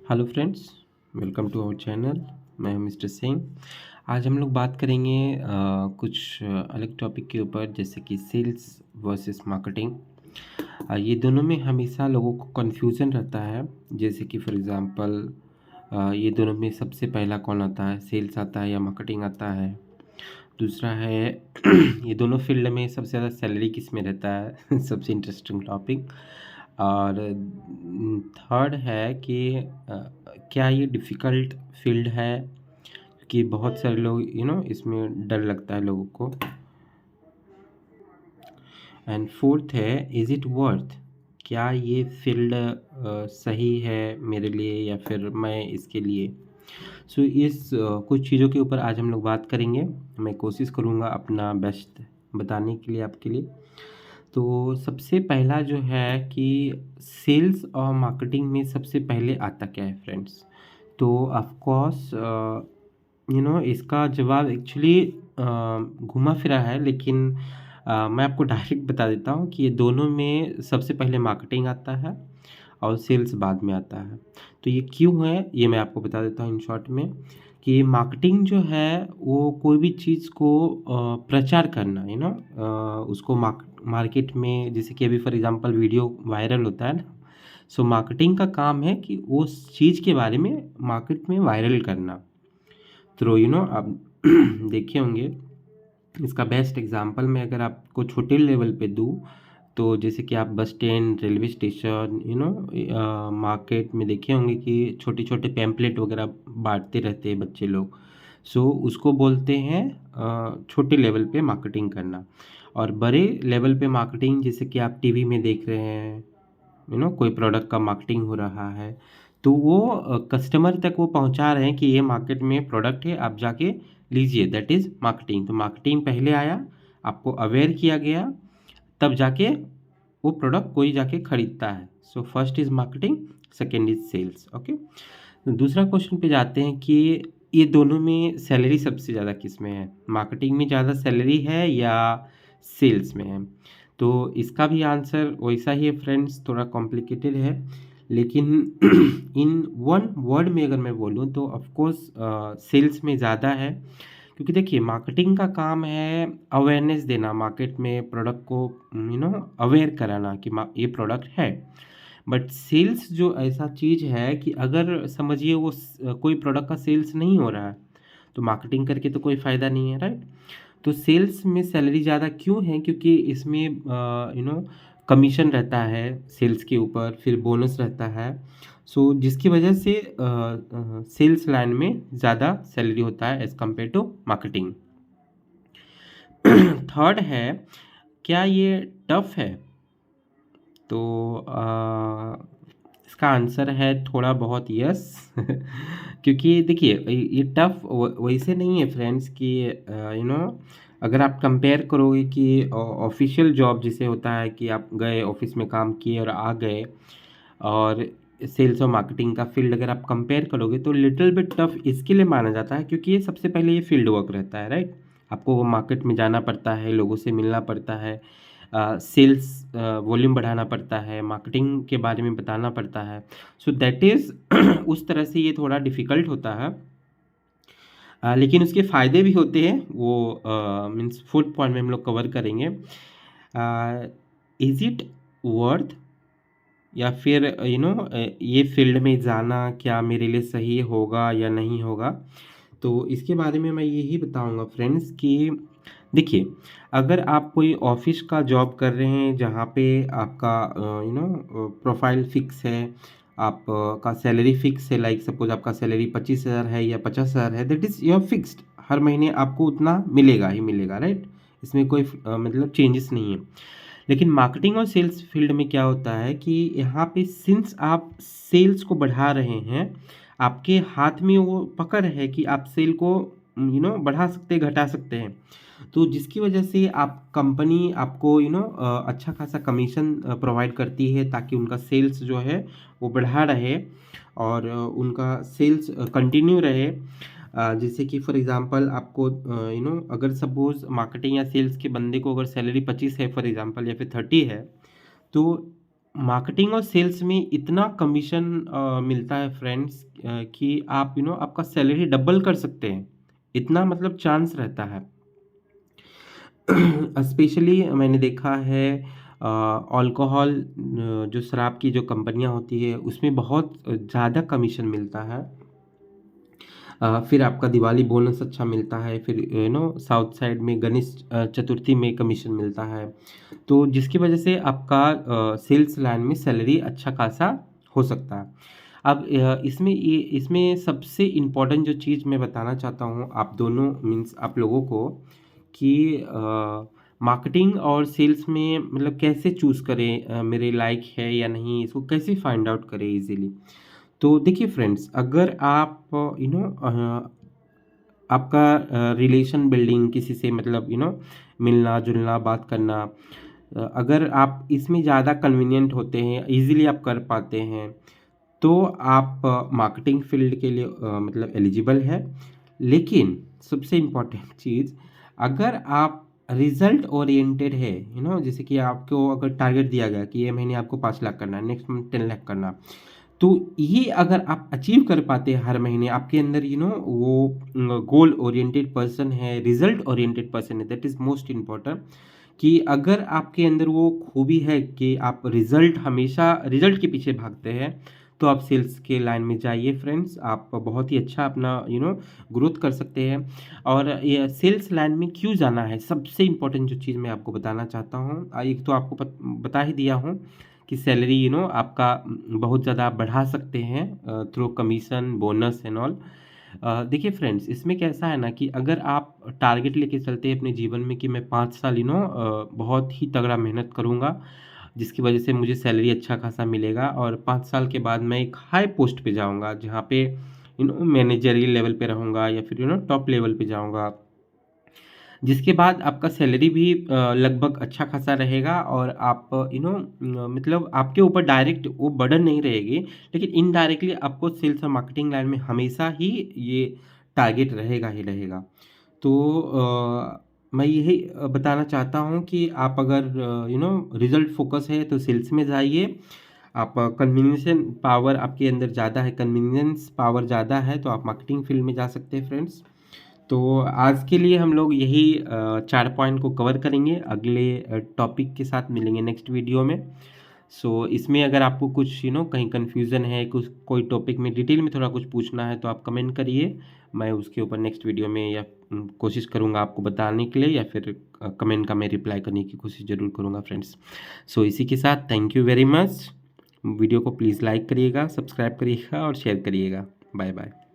Hello friends, welcome to our channel. मैं हूं mister Singh. आज हम लोग बात करेंगे कुछ अलग टॉपिक के ऊपर, जैसे कि सेल्स वर्सेस मार्केटिंग। ये दोनों में हमेशा लोगों को कन्फ्यूज़न रहता है। जैसे कि फॉर एग्ज़ाम्पल ये दोनों में सबसे पहला कौन आता है, सेल्स आता है या मार्केटिंग आता है। दूसरा है ये दोनों फील्ड में सबसे ज़्यादा सैलरी किस में रहता है सबसे इंटरेस्टिंग टॉपिक। और थर्ड है कि क्या ये डिफ़िकल्ट फील्ड है, कि बहुत सारे लोग इसमें डर लगता है लोगों को। एंड फोर्थ है, इज़ इट वर्थ, क्या ये फील्ड सही है मेरे लिए या फिर मैं इसके लिए। सो इस कुछ चीज़ों के ऊपर आज हम लोग बात करेंगे। मैं कोशिश करूँगा अपना बेस्ट बताने के लिए आपके लिए। तो सबसे पहला जो है कि सेल्स और मार्केटिंग में सबसे पहले आता क्या है फ्रेंड्स। तो ऑफ कोर्स इसका जवाब एक्चुअली घुमा फिरा है, लेकिन मैं आपको डायरेक्ट बता देता हूँ कि ये दोनों में सबसे पहले मार्केटिंग आता है और सेल्स बाद में आता है। तो ये क्यों है, ये मैं आपको बता देता हूँ इन शॉर्ट में। कि मार्केटिंग जो है वो कोई भी चीज़ को प्रचार करना, उसको मार्केट में, जैसे कि अभी फॉर एग्जांपल वीडियो वायरल होता है ना। सो मार्केटिंग का काम है कि उस चीज़ के बारे में मार्केट में वायरल करना। तो आप देखे होंगे, इसका बेस्ट एग्जांपल मैं अगर आपको छोटे लेवल पे दूँ, तो जैसे कि आप bus stand, railway station, market में देखे होंगे कि छोटे-छोटे पैम्पलेट वगैरह बाँटते रहते हैं बच्चे लोग। सो उसको बोलते हैं छोटे लेवल पे मार्केटिंग करना। और बड़े लेवल पे मार्केटिंग, जैसे कि आप टीवी में देख रहे हैं, कोई प्रोडक्ट का मार्केटिंग हो रहा है, तो वो कस्टमर तक वो पहुँचा रहे हैं कि ये मार्केट में प्रोडक्ट है, आप जाके लीजिए, दैट इज़ मार्केटिंग। तो मार्केटिंग पहले आया, आपको अवेयर किया गया, तब जाके वो प्रोडक्ट कोई जाके खरीदता है। So first is marketing, second is sales. Okay. तो दूसरा क्वेश्चन पे जाते हैं कि ये दोनों में सैलरी सबसे ज़्यादा किस में है, मार्केटिंग में ज़्यादा सैलरी है या सेल्स में है। तो इसका भी आंसर वैसा ही है फ्रेंड्स, थोड़ा कॉम्प्लिकेटेड है, लेकिन इन वन वर्ड में अगर मैं बोलूँ तो ऑफ कोर्स सेल्स में ज़्यादा है। क्योंकि देखिए, मार्केटिंग का काम है अवेयरनेस देना, मार्केट में प्रोडक्ट को अवेयर कराना कि ये प्रोडक्ट है। बट सेल्स जो ऐसा चीज़ है कि अगर समझिए वो कोई प्रोडक्ट का सेल्स नहीं हो रहा है, तो मार्केटिंग करके तो कोई फ़ायदा नहीं है, राइट। तो सेल्स में सैलरी ज़्यादा क्यों है, क्योंकि इसमें कमीशन रहता है सेल्स के ऊपर, फिर बोनस रहता है। सो जिसकी वजह से सेल्स लाइन में ज़्यादा सैलरी होता है as compare to marketing. Third है, क्या ये टफ है। तो इसका आंसर है थोड़ा बहुत यस क्योंकि देखिए, ये टफ वैसे नहीं है फ्रेंड्स कि अगर आप कंपेयर करोगे कि ऑफिशियल जॉब जिसे होता है कि आप गए ऑफिस में काम किए और आ गए, और सेल्स और मार्केटिंग का फील्ड अगर आप कंपेयर करोगे, तो लिटिल बिट टफ इसके लिए माना जाता है क्योंकि ये सबसे पहले ये फील्ड वर्क रहता है, राइट। आपको वो मार्केट में जाना पड़ता है, लोगों से मिलना पड़ता है, सेल्स वॉल्यूम बढ़ाना पड़ता है, मार्केटिंग के बारे में बताना पड़ता है। सो दैट इज़ उस तरह से ये थोड़ा डिफ़िकल्ट होता है। लेकिन उसके फ़ायदे भी होते हैं, वो मीन्स फोर्थ पॉइंट में हम लोग कवर करेंगे। इज़ इट वर्थ, या फिर ये फील्ड में जाना क्या मेरे लिए सही होगा या नहीं होगा। तो इसके बारे में मैं यही बताऊंगा फ्रेंड्स कि देखिए, अगर आप कोई ऑफिस का जॉब कर रहे हैं जहाँ पे आपका प्रोफाइल फिक्स है, आप का सैलरी फिक्स है, लाइक सपोज आपका सैलरी 25,000 है या 50,000 है, दैट इज़ योर फिक्स्ड, हर महीने आपको उतना मिलेगा ही मिलेगा, राइट। इसमें कोई मतलब चेंजेस नहीं है। लेकिन मार्केटिंग और सेल्स फील्ड में क्या होता है कि यहाँ पे सिंस आप सेल्स को बढ़ा रहे हैं, आपके हाथ में वो पकड़ है कि आप सेल को बढ़ा सकते हैं, घटा सकते हैं। तो जिसकी वजह से आप कंपनी आपको अच्छा खासा कमीशन प्रोवाइड करती है, ताकि उनका सेल्स जो है वो बढ़ा रहे और उनका सेल्स कंटिन्यू रहे। जैसे कि फॉर एग्ज़ाम्पल आपको अगर सपोज़ मार्केटिंग या सेल्स के बंदे को अगर सैलरी 25 है फॉर एग्ज़ाम्पल, या फिर 30 है, तो मार्केटिंग और सेल्स में इतना कमीशन मिलता है फ्रेंड्स, कि आप आपका सैलरी डबल कर सकते हैं, इतना मतलब चांस रहता है। स्पेशली मैंने देखा है अल्कोहल, जो शराब की जो कंपनियां होती है उसमें बहुत ज़्यादा कमीशन मिलता है। फिर आपका दिवाली बोनस अच्छा मिलता है, फिर साउथ साइड में गणेश चतुर्थी में कमीशन मिलता है, तो जिसकी वजह से आपका सेल्स लाइन में सैलरी अच्छा खासा हो सकता है। अब इसमें सबसे इम्पोर्टेंट जो चीज़ मैं बताना चाहता हूँ आप दोनों मीन्स आप लोगों को, कि मार्केटिंग और सेल्स में मतलब कैसे चूज़ करें, मेरे लायक है या नहीं, इसको कैसे फाइंड आउट करें इजीली। तो देखिए फ्रेंड्स, अगर आप आपका रिलेशन बिल्डिंग किसी से मतलब मिलना-जुलना, बात करना, अगर आप इसमें ज़्यादा कन्वीनिएंट होते हैं, ईज़िली आप कर पाते हैं, तो आप मार्केटिंग फ़ील्ड के लिए मतलब एलिजिबल है। लेकिन सबसे इम्पोर्टेंट चीज़, अगर आप रिज़ल्ट ओरिएंटेड है, जैसे कि आपको अगर टारगेट दिया गया कि ये महीने आपको 5 लाख करना है, नेक्स्ट मंथ 10 लाख करना, तो ये अगर आप अचीव कर पाते हैं हर महीने, आपके अंदर वो गोल ओरिएंटेड पर्सन है, रिज़ल्ट ओरिएंटेड पर्सन है, दैट इज़ मोस्ट इम्पोर्टेंट, कि अगर आपके अंदर वो खूबी है कि आप हमेशा रिज़ल्ट के पीछे भागते हैं, तो आप सेल्स के लाइन में जाइए फ्रेंड्स, आप बहुत ही अच्छा अपना ग्रोथ कर सकते हैं। और ये सेल्स लाइन में क्यों जाना है, सबसे इम्पोर्टेंट जो चीज़ मैं आपको बताना चाहता हूँ, एक तो आपको बता ही दिया हूँ कि सैलरी आपका बहुत ज़्यादा आप बढ़ा सकते हैं through commission, bonus and all. देखिए फ्रेंड्स, इसमें कैसा है ना कि अगर आप टारगेट लेके चलते हैं अपने जीवन में कि मैं 5 साल बहुत ही तगड़ा मेहनत करूँगा, जिसकी वजह से मुझे सैलरी अच्छा खासा मिलेगा और 5 साल के बाद मैं एक हाई पोस्ट पे जाऊँगा, जहाँ पे मैनेजरियल लेवल पे रहूँगा या फिर टॉप लेवल पे जाऊँगा। जिसके बाद आपका सैलरी भी लगभग अच्छा खासा रहेगा और आप मतलब आपके ऊपर डायरेक्ट वो बर्डन नहीं रहेगी, लेकिन इनडायरेक्टली आपको सेल्स और मार्केटिंग लाइन में हमेशा ही ये टारगेट रहेगा ही रहेगा। तो मैं यही बताना चाहता हूँ कि आप अगर रिज़ल्ट फ़ोकस है तो सेल्स में जाइए। आप कन्वीनियंस पावर आपके अंदर ज़्यादा है, कन्वीनियंस पावर ज़्यादा है, तो आप मार्केटिंग फ़ील्ड में जा सकते हैं फ्रेंड्स। तो आज के लिए हम लोग यही 4 पॉइंट को कवर करेंगे, अगले टॉपिक के साथ मिलेंगे नेक्स्ट वीडियो में। सो इसमें अगर आपको कुछ कहीं कन्फ्यूज़न है, कुछ कोई टॉपिक में डिटेल में थोड़ा कुछ पूछना है तो आप कमेंट करिए, मैं उसके ऊपर नेक्स्ट वीडियो में या कोशिश करूँगा आपको बताने के लिए, या फिर कमेंट का मैं रिप्लाई करने की कोशिश ज़रूर करूँगा फ्रेंड्स। सो इसी के साथ thank you very much. Video को प्लीज़ लाइक करिएगा, सब्सक्राइब करिएगा और शेयर करिएगा। Bye bye.